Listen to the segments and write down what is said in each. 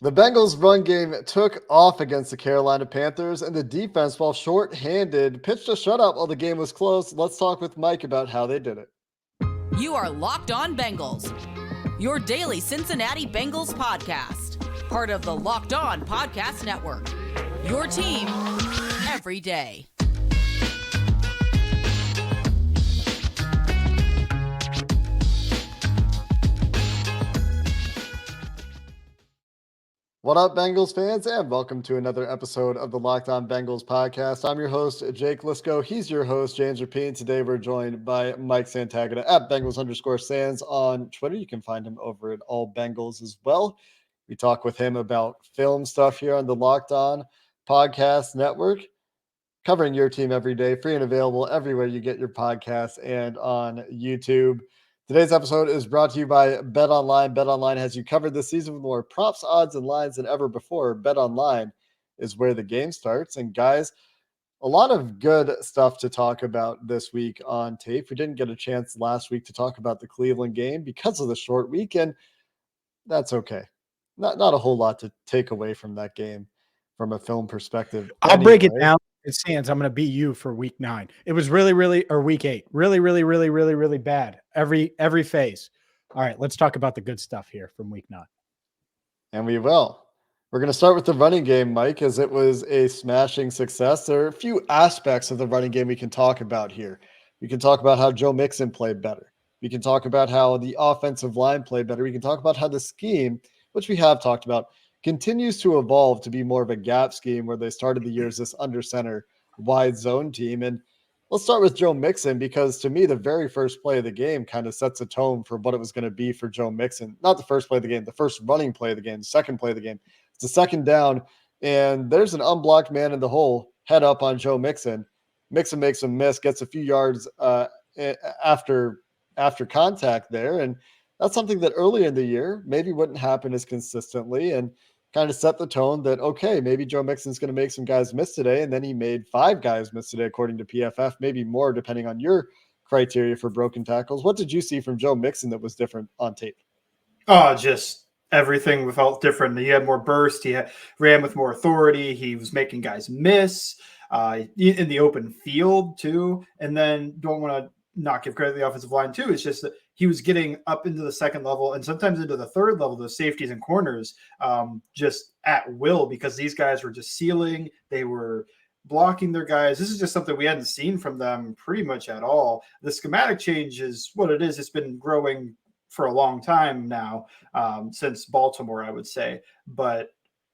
The Bengals' run game took off against the Carolina Panthers, and the defense, while short-handed, pitched a shutout while the game was close. Let's talk with Mike about how they did it. You are Locked On Bengals, your daily Cincinnati Bengals podcast, part of the Locked On Podcast Network, your team every day. What up, Bengals fans, and welcome to another episode of the Locked On Bengals podcast. I'm your host, Jake Liscow. He's your host, James Rapien. Today, we're joined by Mike Santagata at Bengals_Sands on Twitter. You can find him over at All Bengals as well. We talk with him about film stuff here on the Locked On Podcast Network, covering your team every day, free and available everywhere you get your podcasts and on YouTube. Today's episode is brought to you by BetOnline. BetOnline has you covered this season with more props, odds, and lines than ever before. BetOnline is where the game starts. And guys, a lot of good stuff to talk about this week on tape. We didn't get a chance last week to talk about the Cleveland game because of the short week, and that's okay. Not a whole lot to take away from that game from a film perspective. I'll break it down. It stands. I'm going to beat you for week 9. It was or week 8. Really bad. Every phase. All right, let's talk about the good stuff here from week 9. And we will. We're going to start with the running game, Mike, as it was a smashing success. There are a few aspects of the running game we can talk about here. We can talk about how Joe Mixon played better. We can talk about how the offensive line played better. We can talk about how the scheme, which we have talked about, continues to evolve to be more of a gap scheme where they started the year as this under center wide zone team. And let's start with Joe Mixon, because to me, the very first play of the game kind of sets a tone for what it was going to be for Joe Mixon. Not the first play of the game, the first running play of the game, the second play of the game. It's a second down, and there's an unblocked man in the hole, head up on Joe Mixon. Mixon makes a miss, gets a few yards after contact there. And that's something that earlier in the year maybe wouldn't happen as consistently, and kind of set the tone that, okay, maybe Joe Mixon's going to make some guys miss today. And then he made 5 guys miss today, according to PFF, maybe more depending on your criteria for broken tackles. What did you see from Joe Mixon that was different on tape? Oh, just everything felt different. He had more burst. Ran with more authority. He was making guys miss in the open field too. And then don't want to not give credit to the offensive line too. It's just that he was getting up into the second level and sometimes into the third level, those safeties and corners, just at will, because these guys were just sealing. They were blocking their guys. This is just something we hadn't seen from them pretty much at all. The schematic change is what it is. It's been growing for a long time now, since Baltimore, I would say. But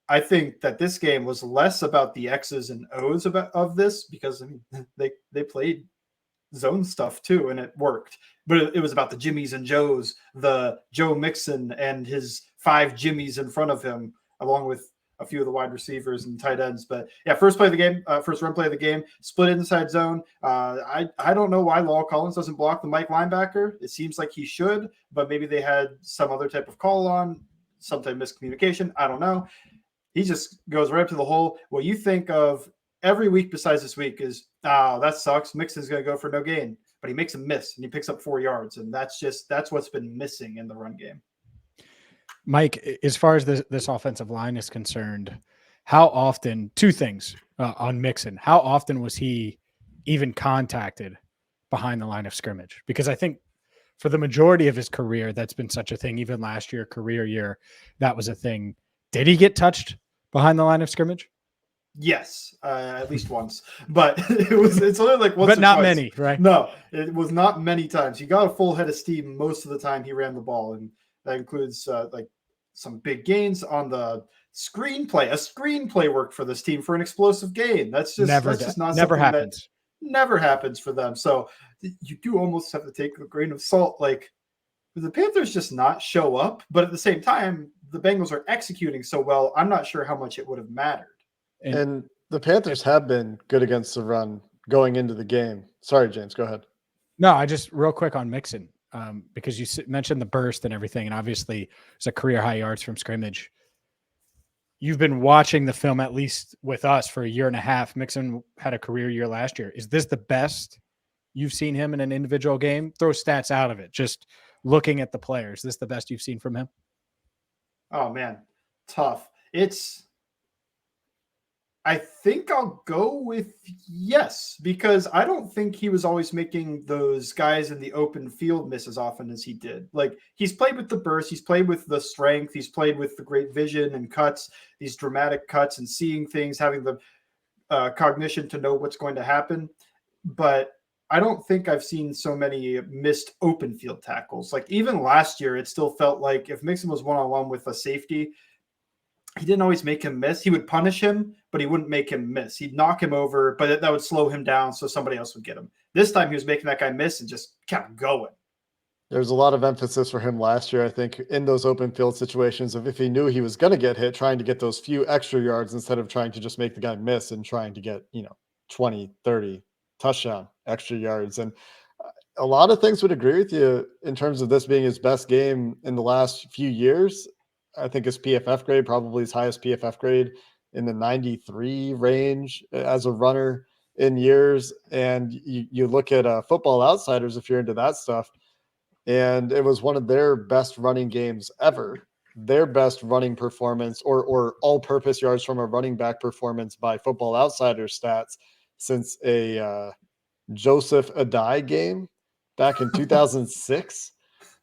I think that this game was less about the X's and O's of this, because I mean, they played zone stuff too, and it worked. But it was about the Jimmies and Joes, the Joe Mixon and his 5 Jimmies in front of him, along with a few of the wide receivers and tight ends. But yeah, first run play of the game, split inside zone. I don't know why La'el Collins doesn't block the Mike linebacker. It seems like he should, but maybe they had some other type of call on, some type of miscommunication. I don't know. He just goes right up to the hole. What you think of every week besides this week is, that sucks. Mixon's going to go for no gain, but he makes a miss and he picks up 4 yards. And that's what's been missing in the run game. Mike, as far as this offensive line is concerned, how often, 2 things on Mixon, how often was he even contacted behind the line of scrimmage? Because I think for the majority of his career, that's been such a thing. Even last year, career year, that was a thing. Did he get touched behind the line of scrimmage? Yes, at least once, but it's only like once, but not twice. Many, right? No, it was not many times. He got a full head of steam most of the time he ran the ball, and that includes like some big gains on the screenplay. A screenplay worked for this team for an explosive gain. That's just not never happens. Never happens for them. So you do almost have to take a grain of salt. Like, the Panthers just not show up, but at the same time, the Bengals are executing so well. I'm not sure how much it would have mattered. And the Panthers have been good against the run going into the game. Sorry, James, go ahead. No, I just real quick on Mixon, because you mentioned the burst and everything, and obviously it's a career high yards from scrimmage. You've been watching the film, at least with us, for a year and a half. Mixon had a career year last year. Is this the best you've seen him in an individual game? Throw stats out of it. Just looking at the players, is this the best you've seen from him? Oh, man, tough. I think I'll go with yes, because I don't think he was always making those guys in the open field miss as often as he did. Like, he's played with the burst, he's played with the strength, he's played with the great vision and cuts, these dramatic cuts and seeing things, having the cognition to know what's going to happen. But I don't think I've seen so many missed open field tackles. Like, even last year, it still felt like if Mixon was one-on-one with a safety, he didn't always make him miss. He would punish him, but he wouldn't make him miss. He'd knock him over, but that would slow him down so somebody else would get him. This time he was making that guy miss and just kept going. There's a lot of emphasis for him last year, I think, in those open field situations of if he knew he was going to get hit, trying to get those few extra yards instead of trying to just make the guy miss and trying to get, 20, 30 touchdown extra yards. And a lot of things would agree with you in terms of this being his best game in the last few years. I think his PFF grade, probably his highest PFF grade in the 93 range as a runner in years. And you look at Football Outsiders, if you're into that stuff, and it was one of their best running games ever. Their best running performance or all-purpose yards from a running back performance by Football Outsiders stats since a Joseph Adai game back in 2006.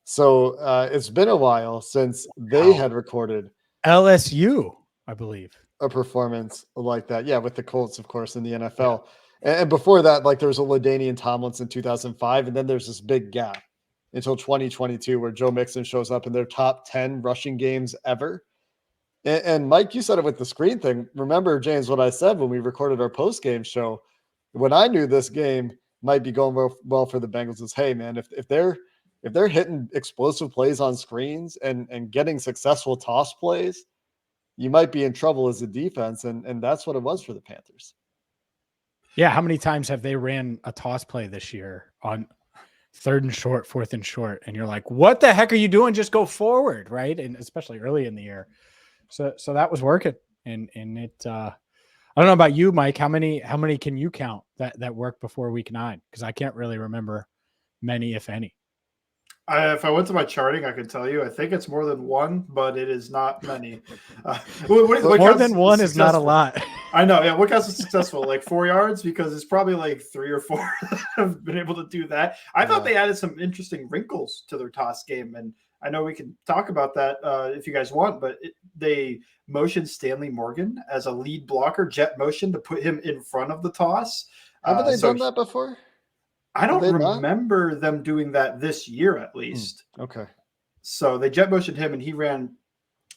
So it's been a while since they had recorded LSU, I believe, a performance like that. Yeah, with the Colts, of course, in the NFL. Yeah. And before that, like, there was a LaDainian Tomlinson in 2005, and then there's this big gap until 2022 where Joe Mixon shows up in their top 10 rushing games ever. And Mike, you said it with the screen thing. Remember, James, what I said when we recorded our post-game show, when I knew this game might be going well for the Bengals is, hey, man, if they're hitting explosive plays on screens and getting successful toss plays, you might be in trouble as a defense. And that's what it was for the Panthers. Yeah. How many times have they ran a toss play this year on 3rd and short, 4th and short? And you're like, what the heck are you doing? Just go forward. Right. And especially early in the year. So that was working. And it, I don't know about you, Mike, how many can you count that worked before week 9? Cause I can't really remember many, if any. If I went to my charting, I could tell you. I think it's more than one, but it is not many. What more than one is not a lot. I know. Yeah. What counts as successful? Like 4 yards? Because it's probably like 3 or 4 that have been able to do that. I thought they added some interesting wrinkles to their toss game. And I know we can talk about that if you guys want, but they motioned Stanley Morgan as a lead blocker, jet motion, to put him in front of the toss. Haven't they done that before? I don't remember them doing that this year, at least. Okay. So they jet motioned him and he ran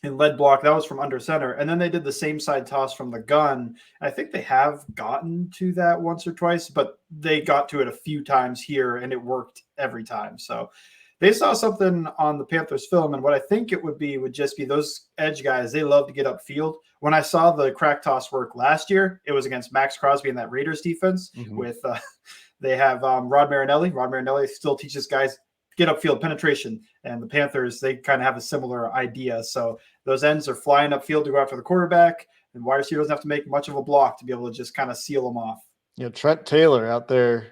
in lead block. That was from under center. And then they did the same side toss from the gun. I think they have gotten to that once or twice, but they got to it a few times here and it worked every time. So they saw something on the Panthers film. And what I think it would just be those edge guys. They love to get upfield. When I saw the crack toss work last year, it was against Max Crosby and that Raiders defense with they have Rod Marinelli. Rod Marinelli still teaches guys get upfield penetration. And the Panthers, they kind of have a similar idea. So those ends are flying upfield to go after the quarterback. And wide receiver doesn't have to make much of a block to be able to just kind of seal them off. Trent Taylor out there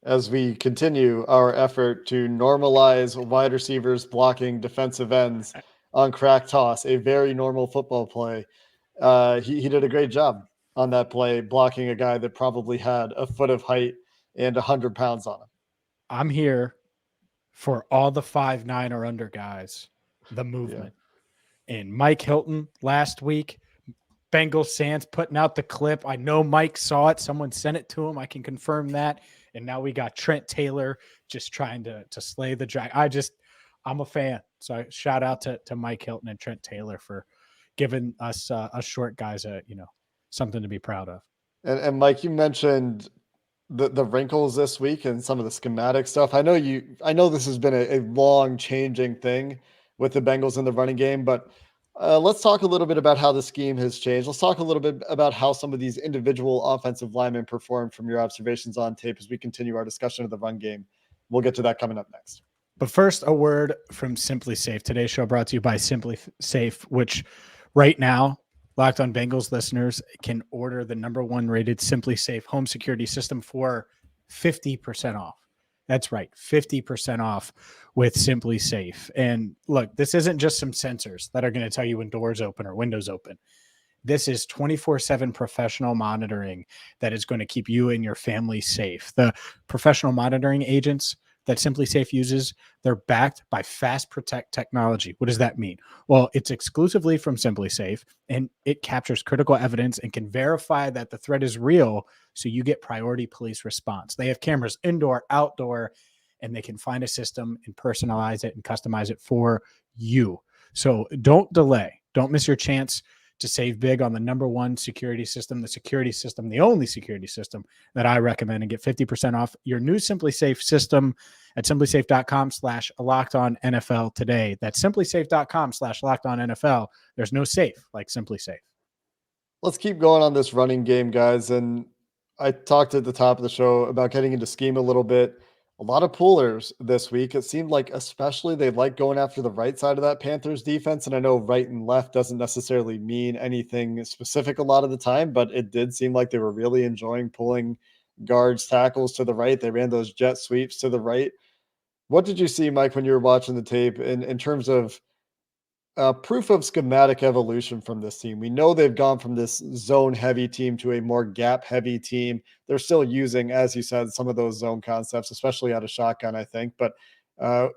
as we continue our effort to normalize wide receivers blocking defensive ends on crack toss, a very normal football play. He did a great job on that play, blocking a guy that probably had a foot of height and 100 pounds on him. I'm here for all the 5'9" or under guys, the movement. Yeah. And Mike Hilton last week, Bengals Sands putting out the clip. I know Mike saw it. Someone sent it to him. I can confirm that. And now we got Trent Taylor just trying to slay the dragon. I'm a fan. So shout out to Mike Hilton and Trent Taylor for giving us short guys something to be proud of. And Mike, you mentioned the wrinkles this week and some of the schematic stuff. I know this has been a long changing thing with the Bengals in the running game, but let's talk a little bit about how the scheme has changed. Let's talk a little bit about how some of these individual offensive linemen performed from your observations on tape as we continue our discussion of the run game. We'll get to that coming up next. But first, a word from SimpliSafe. Today's show brought to you by SimpliSafe, which right now, Locked On Bengals listeners can order the #1 rated SimpliSafe home security system for 50% off. That's right, 50% off with SimpliSafe. And look, this isn't just some sensors that are going to tell you when doors open or windows open. This is 24/7 professional monitoring that is going to keep you and your family safe. The professional monitoring agents that SimpliSafe uses, they're backed by Fast Protect technology. What does that mean? Well, it's exclusively from SimpliSafe, and it captures critical evidence and can verify that the threat is real, so you get priority police response. They have cameras indoor, outdoor, and they can find a system and personalize it and customize it for you. So don't delay. Don't miss your chance to save big on the number one security system, the only security system that I recommend, and get 50% off your new SimpliSafe system at simplisafe.com/lockedonnfl today. That's simplisafe.com/lockedonnfl. There's no safe like SimpliSafe. Let's keep going on this running game, guys. And I talked at the top of the show about getting into scheme a little bit. A lot of pullers this week. It seemed like especially they like going after the right side of that Panthers defense. And I know right and left doesn't necessarily mean anything specific a lot of the time, but it did seem like they were really enjoying pulling guards, tackles to the right. They ran those jet sweeps to the right. What did you see, Mike, when you were watching the tape in terms of proof of schematic evolution from this team? We know they've gone from this zone heavy team to a more gap heavy team. They're still using, as you said, some of those zone concepts, especially out of shotgun, I think. But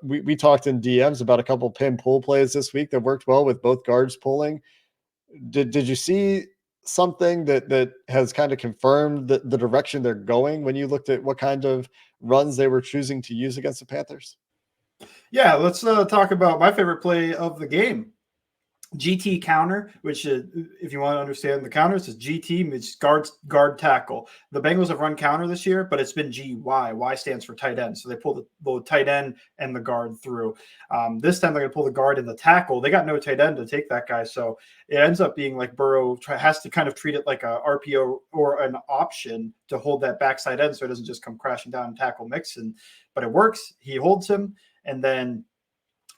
we talked in DMs about a couple pin pull plays this week that worked well with both guards pulling. Did you see something that has kind of confirmed the direction they're going when you looked at what kind of runs they were choosing to use against the Panthers? Yeah, let's talk about my favorite play of the game. GT counter, which if you want to understand the counters, is GT, it's guard tackle. The Bengals have run counter this year, but it's been GY. Y stands for tight end. So they pull the tight end and the guard through. This time they're going to pull the guard and the tackle. They got no tight end to take that guy. So it ends up being like Burrow has to kind of treat it like a RPO or an option to hold that backside end so it doesn't just come crashing down and tackle Mixon. But it works. He holds him. And then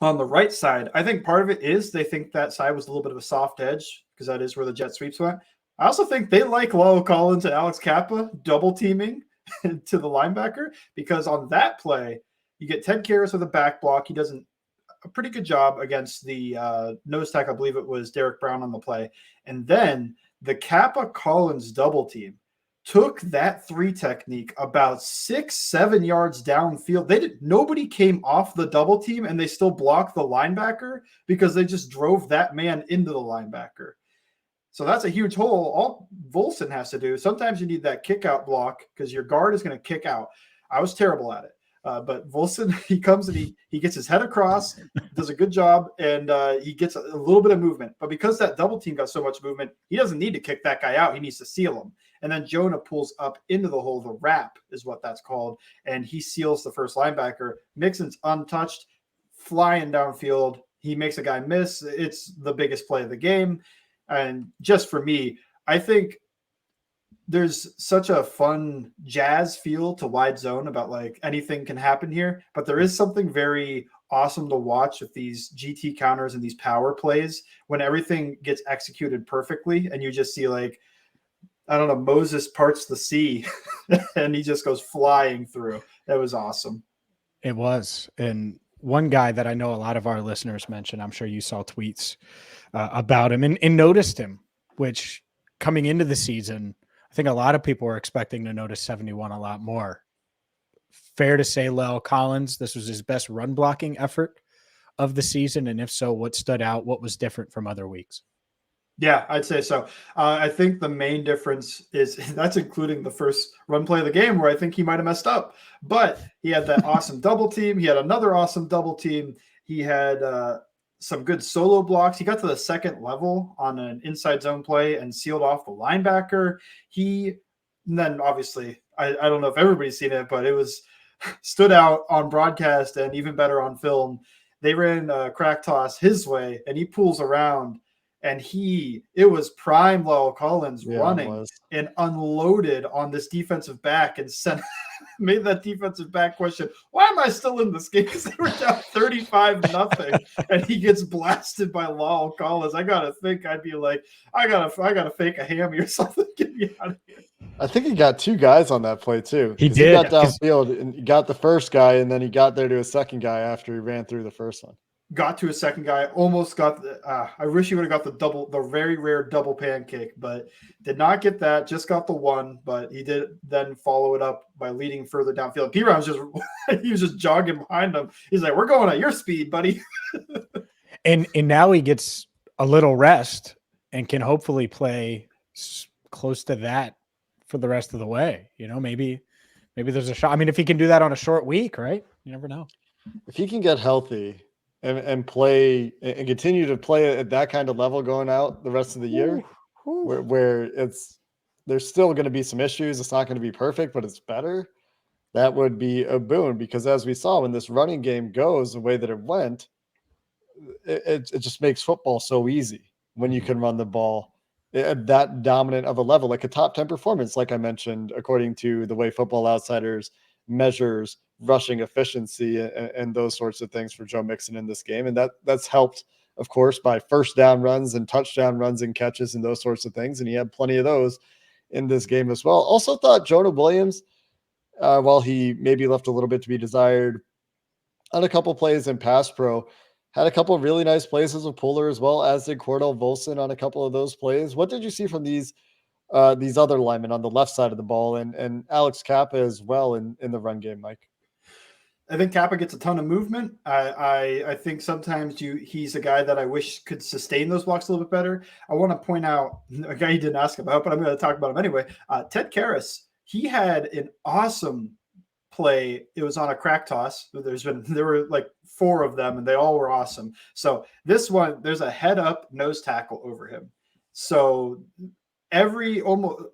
on the right side, I think part of it is they think that side was a little bit of a soft edge because that is where the jet sweeps went. I also think they like Lyle Collins and Alex Kappa double teaming to the linebacker, because on that play, you get Ted Karras with a back block. He does a pretty good job against the nose tackle. I believe it was Derek Brown on the play. And then the Kappa Collins double team took that 3 technique about 6-7 yards downfield. Nobody came off the double team, and they still blocked the linebacker because they just drove that man into the linebacker. So that's a huge hole. All Volson has to do, sometimes you need that kick out block because your guard is going to kick out. I was terrible at it. But Volson, he comes and he gets his head across, does a good job, and he gets a little bit of movement. But because that double team got so much movement, he doesn't need to kick that guy out. He needs to seal him. And then Jonah pulls up into the hole. The wrap is what that's called. And he seals the first linebacker. Mixon's untouched, flying downfield. He makes a guy miss. It's the biggest play of the game. And just for me, I think there's such a fun jazz feel to wide zone about like anything can happen here, but there is something very awesome to watch with these GT counters and these power plays when everything gets executed perfectly. And you just see like, I don't know, Moses parts the sea and he just goes flying through. That was awesome. It was. And one guy that I know a lot of our listeners mentioned, I'm sure you saw tweets about him and noticed him, which coming into the season, I think a lot of people were expecting to notice 71 a lot more. Fair to say, Lyle Collins, this was his best run blocking effort of the season. And if so, what stood out? What was different from other weeks? Yeah, I'd say so. I think the main difference is that's including the first run play of the game where I think he might have messed up. But he had that awesome double team. He had another awesome double team. He had some good solo blocks. He got to the second level on an inside zone play and sealed off the linebacker. And then obviously, I don't know if everybody's seen it, but it was stood out on broadcast and even better on film. They ran a crack toss his way and he pulls around. And it was prime Lyle Collins running and unloaded on this defensive back and made that defensive back question, why am I still in this game? Because they were down 35-0 and he gets blasted by Lyle Collins. I got to think I'd be like, I gotta fake a hammy or something. Get me out of here. I think he got 2 guys on that play too. He did. He got downfield and he got the first guy, and then he got there to a second guy after he ran through the first one. got to a second guy, almost got the, I wish he would have got the very rare double pancake, but did not get that, just got the one, but he did then follow it up by leading further downfield. P-Ron was just, he was just jogging behind him. He's like, we're going at your speed, buddy. And now he gets a little rest and can hopefully play close to that for the rest of the way. You know, maybe there's a shot. I mean, if he can do that on a short week, right? You never know. If he can get healthy and play and continue to play at that kind of level going out the rest of the year, where there's still going to be some issues. It's not going to be perfect, but it's better. That would be a boon, because as we saw, when this running game goes the way that it went, it just makes football so easy when you can run the ball at that dominant of a level, like a top 10 performance, like I mentioned, according to the way Football Outsiders measures rushing efficiency and those sorts of things for Joe Mixon in this game. And that's helped, of course, by first down runs and touchdown runs and catches and those sorts of things. And he had plenty of those in this game as well. Also thought Jonah Williams, while he maybe left a little bit to be desired on a couple plays in pass pro, had a couple of really nice plays as a puller, as well as did Cordell Volson on a couple of those plays. What did you see from these other linemen on the left side of the ball, and Alex Kappa as well in the run game, Mike? I think Kappa gets a ton of movement. I think sometimes he's a guy that I wish could sustain those blocks a little bit better. I want to point out a guy you didn't ask about, but I'm going to talk about him anyway. Ted Karras, he had an awesome play. It was on a crack toss. There were like 4 of them, and they all were awesome. So this one, there's a head up nose tackle over him. So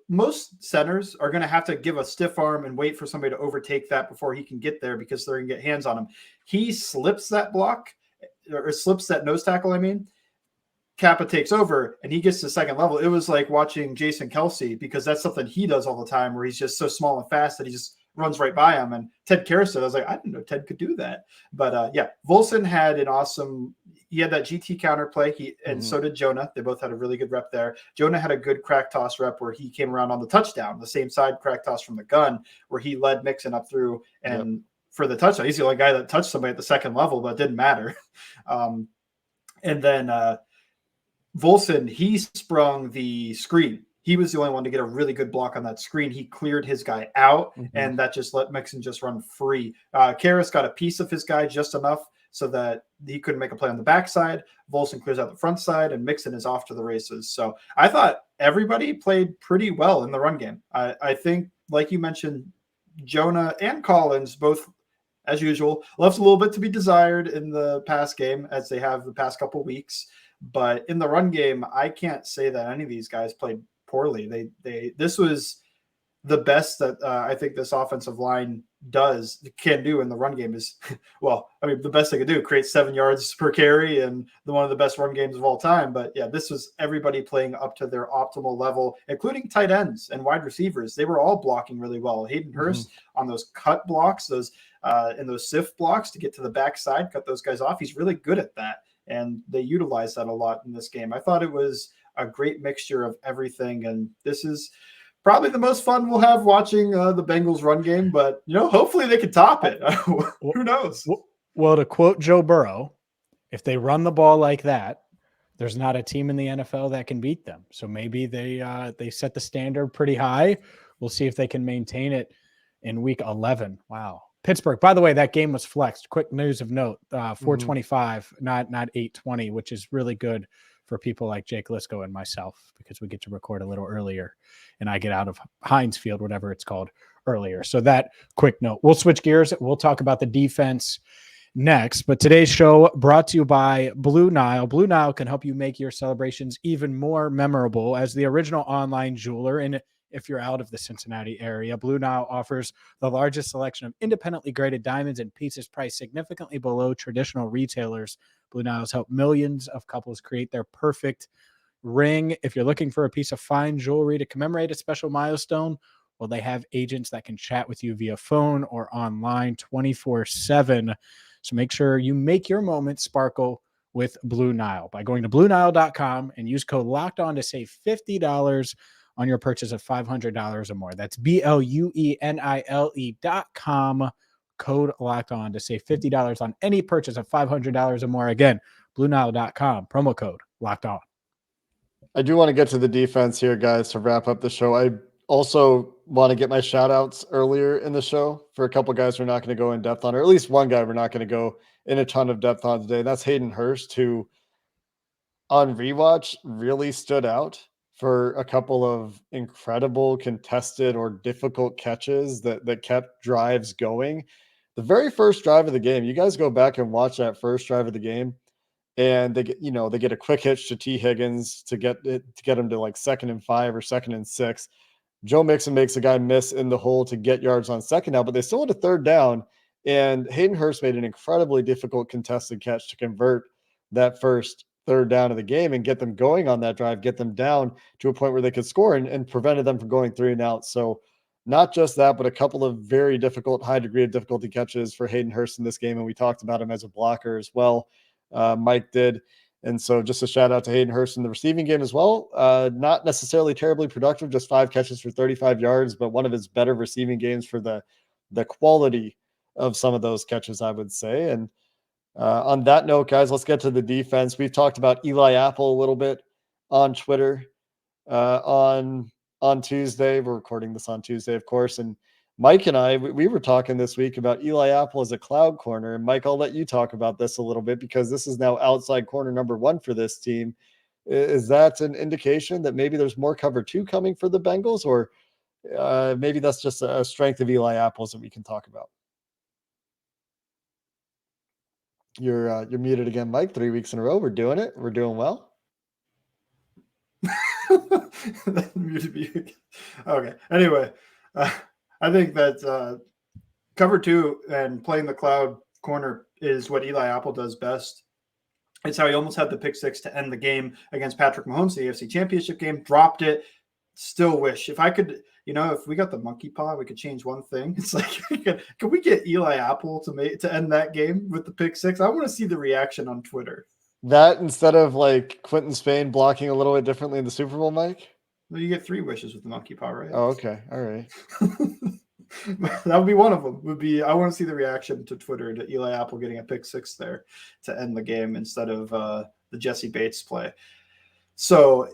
most centers are going to have to give a stiff arm and wait for somebody to overtake that before he can get there, because they're going to get hands on him. He slips that block, or slips that nose tackle. I mean, Kappa takes over and he gets to second level. It was like watching Jason Kelsey, because that's something he does all the time, where he's just so small and fast that he just runs right by him. And Ted Karras, I was like, I didn't know Ted could do that. But yeah, Volson had an awesome, he had that GT counter play. So did Jonah. They both had a really good rep there. Jonah had a good crack toss rep where he came around on the touchdown, the same side crack toss from the gun, where he led Mixon up through and for the touchdown. He's the only guy that touched somebody at the second level, but it didn't matter. And then Volson, he sprung the screen. He was the only one to get a really good block on that screen. He cleared his guy out, and that just let Mixon just run free. Karras got a piece of his guy just enough so that he couldn't make a play on the backside. Volson clears out the front side, and Mixon is off to the races. So I thought everybody played pretty well in the run game. I think, like you mentioned, Jonah and Collins both, as usual, left a little bit to be desired in the pass game, as they have the past couple weeks. But in the run game, I can't say that any of these guys played poorly. This was the best that I think this offensive line can do in the run game is, well, I mean, the best they could do, create 7 yards per carry, and one of the best run games of all time. But yeah, this was everybody playing up to their optimal level, including tight ends and wide receivers. They were all blocking really well. Hayden Hurst on those cut blocks, those sift blocks to get to the backside, cut those guys off. He's really good at that, and they utilize that a lot in this game. I thought it was a great mixture of everything, and this is probably the most fun we'll have watching the Bengals run game, but hopefully they can top it. Who knows? Well, to quote Joe Burrow, if they run the ball like that, there's not a team in the NFL that can beat them. So maybe they set the standard pretty high. We'll see if they can maintain it in week 11. Wow. Pittsburgh, by the way, that game was flexed. Quick news of note, 425, not 820, which is really good for people like Jake Liscow and myself, because we get to record a little earlier and I get out of Heinz Field, whatever it's called, earlier. So that quick note. We'll switch gears. We'll talk about the defense next, but today's show brought to you by BlueNile. BlueNile can help you make your celebrations even more memorable. As the original online jeweler, and if you're out of the Cincinnati area, BlueNile offers the largest selection of independently graded diamonds and pieces priced significantly below traditional retailers. BlueNile has helped millions of couples create their perfect ring. If you're looking for a piece of fine jewelry to commemorate a special milestone, well, they have agents that can chat with you via phone or online 24/7. So make sure you make your moment sparkle with BlueNile by going to BlueNile.com and use code LOCKEDON to save $50 on your purchase of $500 or more. That's BlueNile.com, code Locked On to save $50 on any purchase of $500 or more. Again, BlueNile.com, promo code Locked On. I do want to get to the defense here, guys, to wrap up the show. I also want to get my shout outs earlier in the show for a couple guys we're not going to go in depth on, or at least one guy we're not going to go in a ton of depth on today. That's Hayden Hurst, who on rewatch really stood out for a couple of incredible contested or difficult catches that kept drives going. The very first drive of the game, you guys go back and watch that first drive of the game, and they get a quick hitch to T. Higgins to get him to like 2nd and 5 or 2nd and 6. Joe Mixon makes a guy miss in the hole to get yards on 2nd down, but they still had a 3rd down, and Hayden Hurst made an incredibly difficult contested catch to convert that first 3rd down of the game and get them going on that drive, get them down to a point where they could score and prevented them from going 3 and out. So not just that, but a couple of very difficult, high degree of difficulty catches for Hayden Hurst in this game. And we talked about him as a blocker as well. Mike did. And so just a shout out to Hayden Hurst in the receiving game as well. Not necessarily terribly productive, just 5 catches for 35 yards, but one of his better receiving games for the quality of some of those catches, I would say. And on that note, guys, let's get to the defense. We've talked about Eli Apple a little bit on Twitter on Tuesday. We're recording this on Tuesday, of course. And Mike and I, we were talking this week about Eli Apple as a cloud corner. And Mike, I'll let you talk about this a little bit because this is now outside corner number 1 for this team. Is that an indication that maybe there's more cover 2 coming for the Bengals, or maybe that's just a strength of Eli Apple's that we can talk about? You're muted again, Mike. 3 weeks in a row. We're doing it. We're doing well. Muted me. Okay. Anyway, I think that cover 2 and playing the cloud corner is what Eli Apple does best. It's how he almost had the pick 6 to end the game against Patrick Mahomes, the AFC Championship game. Dropped it. Still wish if I could, if we got the monkey paw, we could change one thing. It's like, can we get Eli Apple to end that game with the pick 6? I want to see the reaction on Twitter. That instead of like Quentin Spain blocking a little bit differently in the Super Bowl, Mike? Well, you get 3 wishes with the monkey paw, right? Oh, okay. All right. That would be one of them. I want to see the reaction to Twitter to Eli Apple getting a pick 6 there to end the game instead of the Jesse Bates play. So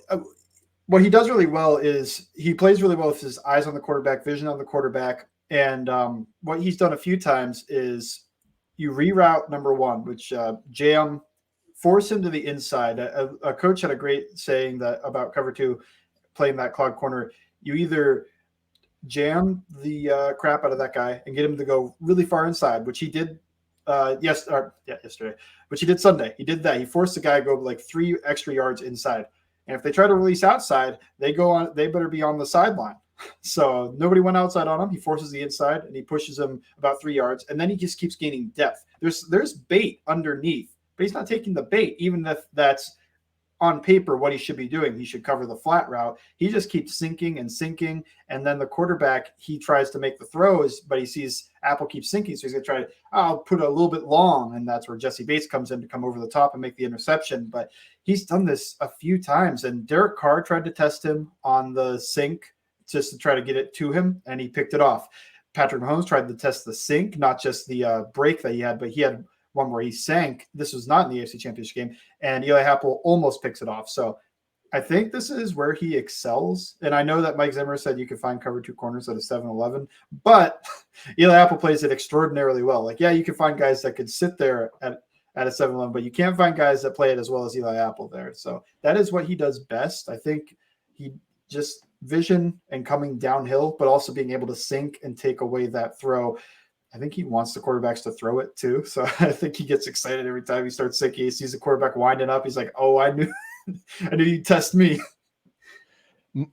what he does really well is he plays really well with his eyes on the quarterback, vision on the quarterback. And what he's done a few times is you reroute number 1, which jam, force him to the inside. A coach had a great saying that about cover 2, playing that cloud corner. You either jam the crap out of that guy and get him to go really far inside, which he did yesterday, which he did Sunday. He did that. He forced the guy to go like 3 extra yards inside. And if they try to release outside, they better be on the sideline. So nobody went outside on him. He forces the inside and he pushes him about 3 yards. And then he just keeps gaining depth. There's bait underneath, but he's not taking the bait, even if that's on paper what he should be doing. He should cover the flat route. He just keeps sinking and sinking. And then the quarterback, he tries to make the throws, but he sees Apple keep sinking. So he's going to try I'll put a little bit long. And that's where Jesse Bates comes in to come over the top and make the interception. But he's done this a few times. And Derek Carr tried to test him on the sink just to try to get it to him. And he picked it off. Patrick Mahomes tried to test the sink, not just the break that he had, but he had one where he sank. This was not in the AFC Championship game, and Eli Apple almost picks it off. So I think this is where he excels. And I know that Mike Zimmer said you could find cover 2 corners at a 7-11, but Eli Apple plays it extraordinarily well. Like, yeah, you can find guys that could sit there at a 7-11, but you can't find guys that play it as well as Eli Apple there. So that is what he does best. I think he just vision and coming downhill, but also being able to sink and take away that throw. I think he wants the quarterbacks to throw it too. So I think he gets excited every time he starts sinking. He sees the quarterback winding up. He's like, oh, I knew you'd test me.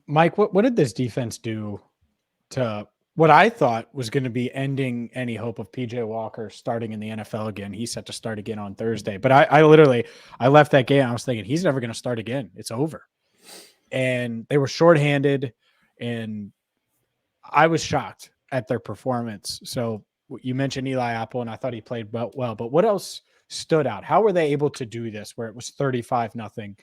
Mike, what did this defense do to what I thought was going to be ending any hope of PJ Walker starting in the NFL again? He's set to start again on Thursday. But I left that game. I was thinking he's never going to start again. It's over. And they were shorthanded, and I was shocked at their performance. So you mentioned Eli Apple, and I thought he played well, but what else stood out? How were they able to do this where it was 35-0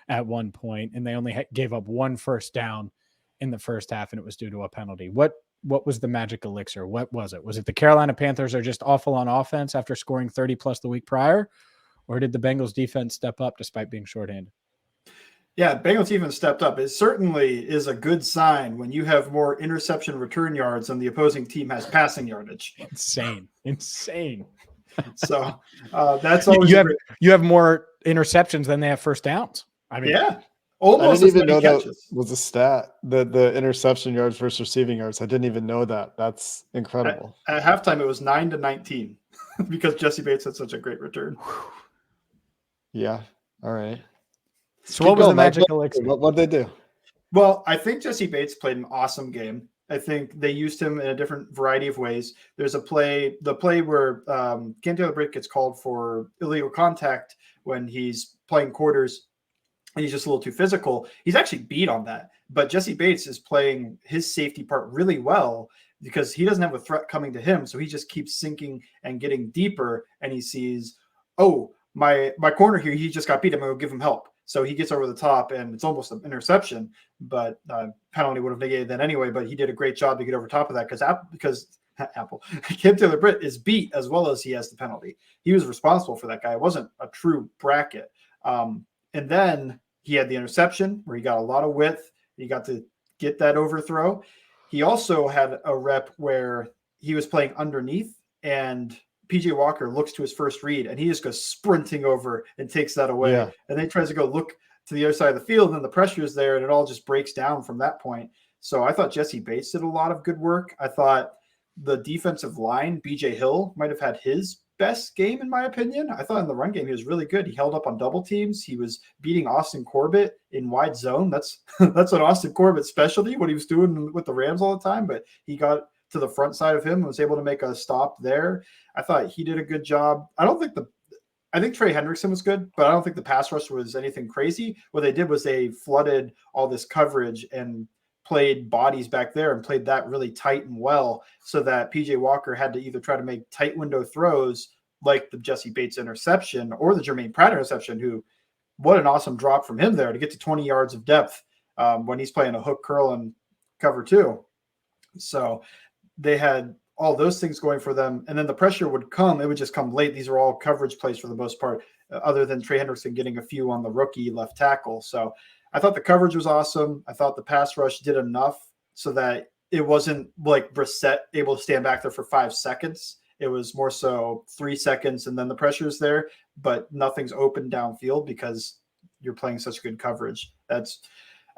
at one point, and they only gave up 1 first down in the first half, and it was due to a penalty? What what was the magic elixir? What was it? Was it the Carolina Panthers are just awful on offense after scoring 30 plus the week prior? Or did the Bengals defense step up despite being shorthanded? Yeah, Bengals even stepped up. It certainly is a good sign when you have more interception return yards than the opposing team has passing yardage. Insane. So that's always you have more interceptions than they have first downs. I mean, yeah, I almost didn't as even many know catches. that was a stat. The interception yards versus receiving yards. I didn't even know that. That's incredible. At halftime, it was 9-19 because Jesse Bates had such a great return. Yeah. All right. so what was the magic Mike. elixir? What'd they do? Well, I think Jesse Bates played an awesome game. I think they used him in a different variety of ways. There's the play where Cam Taylor-Britt gets called for illegal contact when he's playing quarters and he's just a little too physical. He's actually beat on that. But Jesse Bates is playing his safety part really well because he doesn't have a threat coming to him. So he just keeps sinking and getting deeper. And he sees, oh, my corner here, he just got beat. I'm going to give him help. So he gets over the top, and it's almost an interception, but penalty would have negated that anyway. But he did a great job to get over top of that because Cam Taylor-Britt is beat as well as he has the penalty. He was responsible for that guy. It wasn't a true bracket. And then he had the interception where he got a lot of width. He got to get that overthrow. He also had a rep where he was playing underneath, and PJ Walker looks to his first read, and he just goes sprinting over and takes that away. Yeah. And then he tries to go look to the other side of the field, and then the pressure is there, and it all just breaks down from that point. So I thought Jesse Bates did a lot of good work. I thought the defensive line, BJ Hill, might have had his best game, in my opinion. I thought in the run game, he was really good. He held up on double teams. He was beating Austin Corbett in wide zone. That's an Austin Corbett specialty, what he was doing with the Rams all the time, but he got to the front side of him and was able to make a stop there. I thought he did a good job. I think Trey Hendrickson was good, but I don't think the pass rush was anything crazy. What they did was they flooded all this coverage and played bodies back there and played that really tight and well so that PJ Walker had to either try to make tight window throws like the Jesse Bates interception or the Jermaine Pratt interception, who, what an awesome drop from him there to get to 20 yards of depth when he's playing a hook curl and cover two. So they had all those things going for them. And then the pressure would come. It would just come late. These are all coverage plays for the most part, other than Trey Hendrickson getting a few on the rookie left tackle. So I thought the coverage was awesome. I thought the pass rush did enough so that it wasn't like Brissett able to stand back there for 5 seconds. It was more so 3 seconds, and then the pressure is there, but nothing's open downfield because you're playing such good coverage.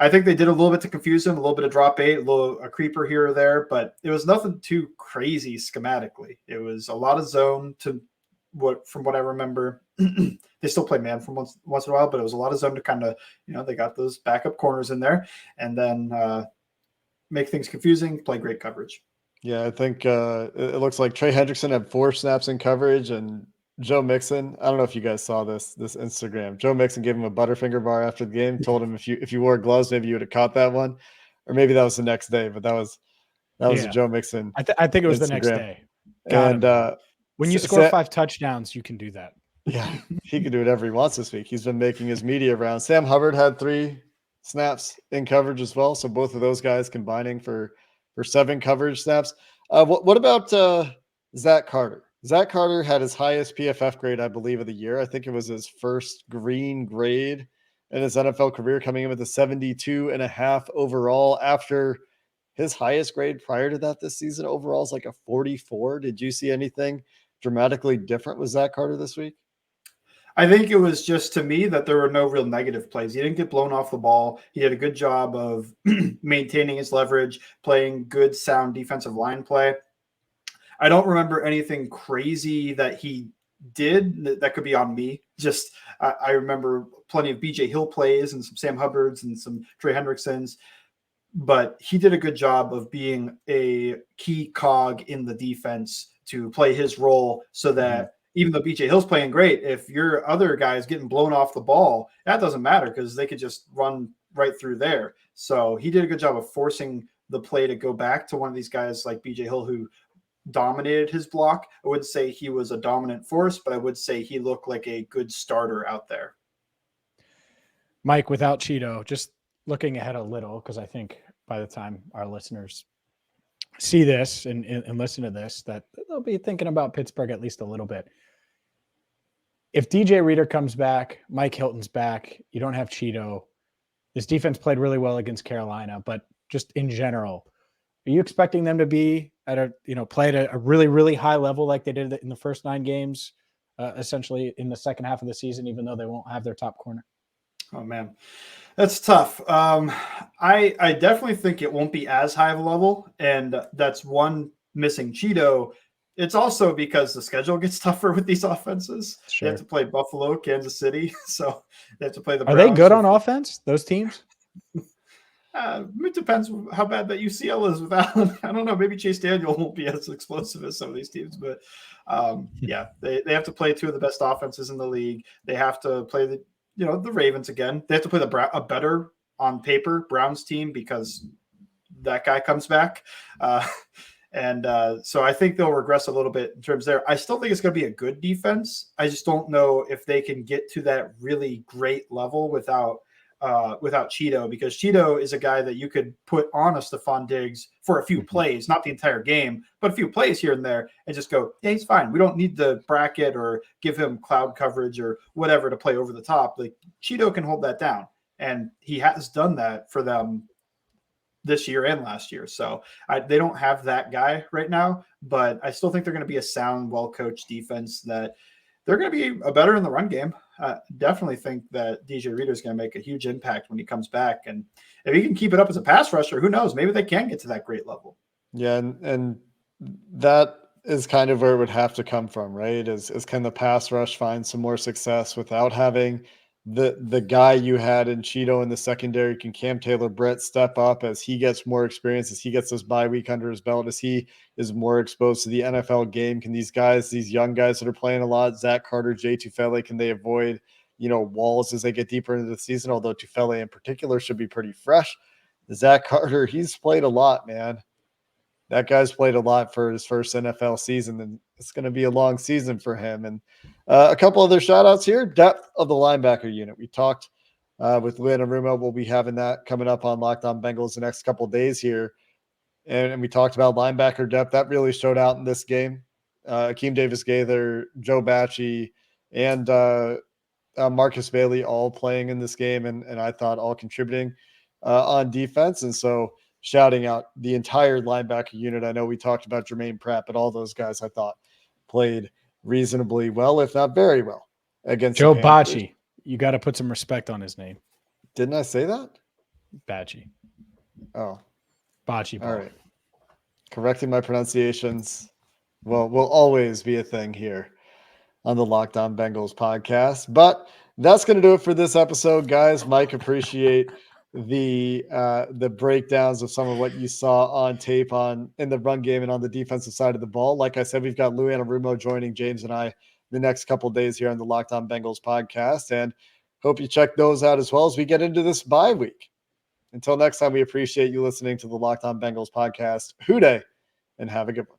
I think they did a little bit to confuse him, a little bit of drop eight, a creeper here or there, but it was nothing too crazy schematically. It was a lot of zone from what I remember. They still play man from once in a while, but it was a lot of zone to kind of, they got those backup corners in there and then make things confusing, play great coverage. Yeah, I think it looks like Trey Hendrickson had 4 snaps in coverage, and Joe Mixon, I don't know if you guys saw this Instagram. Joe Mixon gave him a Butterfinger bar after the game, told him if you wore gloves, maybe you would have caught that one. Or maybe that was the next day, but that was a Joe Mixon. I think it was Instagram. The next day. And when you score 5 touchdowns, you can do that. Yeah, he can do whatever he wants this week. He's been making his media rounds. Sam Hubbard had 3 snaps in coverage as well. So both of those guys combining for 7 coverage snaps. What about Zach Carter? Zach Carter had his highest PFF grade, I believe, of the year. I think it was his first green grade in his NFL career, coming in with a 72.5 overall after his highest grade prior to that this season overall is like a 44. Did you see anything dramatically different with Zach Carter this week? I think it was just, to me, that there were no real negative plays. He didn't get blown off the ball. He did a good job of maintaining his leverage, playing good, sound defensive line play. I don't remember anything crazy that he did that could be on me. Just I remember plenty of BJ Hill plays and some Sam Hubbards and some Trey Hendricksons, but he did a good job of being a key cog in the defense to play his role so that even though BJ Hill's playing great, if your other guy is getting blown off the ball, that doesn't matter because they could just run right through there. So he did a good job of forcing the play to go back to one of these guys like BJ Hill who dominated his block. I wouldn't say he was a dominant force, but I would say he looked like a good starter out there. Mike, without Cheeto, just looking ahead a little, because I think by the time our listeners see this and listen to this, that they'll be thinking about Pittsburgh at least a little bit. If DJ Reader comes back, Mike Hilton's back, you don't have Cheeto. This defense played really well against Carolina, but just in general, are you expecting them to be play at a really, really high level like they did in the first 9 games, essentially in the second half of the season, even though they won't have their top corner? Oh man, that's tough. I definitely think it won't be as high of a level, and that's one missing Cheeto. It's also because the schedule gets tougher with these offenses. Sure. They have to play Buffalo, Kansas City, so they have to play the Are Browns. they good on offense, those teams? It depends how bad that UCL is with Allen. I don't know. Maybe Chase Daniel won't be as explosive as some of these teams, but yeah, they have to play 2 of the best offenses in the league. They have to play the Ravens again. They have to play a better on paper Browns team because that guy comes back. So I think they'll regress a little bit in terms there. I still think it's going to be a good defense. I just don't know if they can get to that really great level without Cheeto, because Cheeto is a guy that you could put on a Stephon Diggs for a few plays, not the entire game, but a few plays here and there, and just go, yeah, he's fine. We don't need the bracket or give him cloud coverage or whatever to play over the top. Like Cheeto can hold that down, and he has done that for them this year and last year. So they don't have that guy right now, but I still think they're going to be a sound, well-coached defense that they're going to be better in the run game. Definitely think that DJ Reader is going to make a huge impact when he comes back. And if he can keep it up as a pass rusher, who knows? Maybe they can get to that great level. Yeah, and that is kind of where it would have to come from, right? Is can the pass rush find some more success without having the guy you had in Cheeto in the secondary? Can Cam Taylor-Britt step up as he gets more experience, as he gets this bye week under his belt, as he is more exposed to the NFL game? Can these young guys that are playing a lot, Zach Carter, Jay Tufele, can they avoid, walls as they get deeper into the season? Although Tufele in particular should be pretty fresh. Zach Carter, he's played a lot, man. That guy's played a lot for his first NFL season, and it's going to be a long season for him. And a couple other shout outs here. Depth of the linebacker unit. We talked with Lynn and Rumo. We'll be having that coming up on Locked On Bengals the next couple of days here. And we talked about linebacker depth. That really showed out in this game. Akeem Davis-Gaither, Joe Bachie, and Marcus Bailey all playing in this game, and I thought all contributing on defense. And so shouting out the entire linebacker unit. I know we talked about Jermaine Pratt, but all those guys I thought played reasonably well, if not very well, against Joe the Panthers. Bachie. You got to put some respect on his name. Didn't I say that? Bachie. Oh. Bocce ball. All right. Correcting my pronunciations. Well, will always be a thing here on the Locked On Bengals podcast. But that's going to do it for this episode, guys. Mike, appreciate the breakdowns of some of what you saw on tape in the run game and on the defensive side of the ball. Like I said, we've got Lou Anarumo joining James and I the next couple of days here on the Locked On Bengals podcast, and hope you check those out as well as we get into this bye week. Until next time, we appreciate you listening to the Locked On Bengals podcast. Hoo day, and have a good one.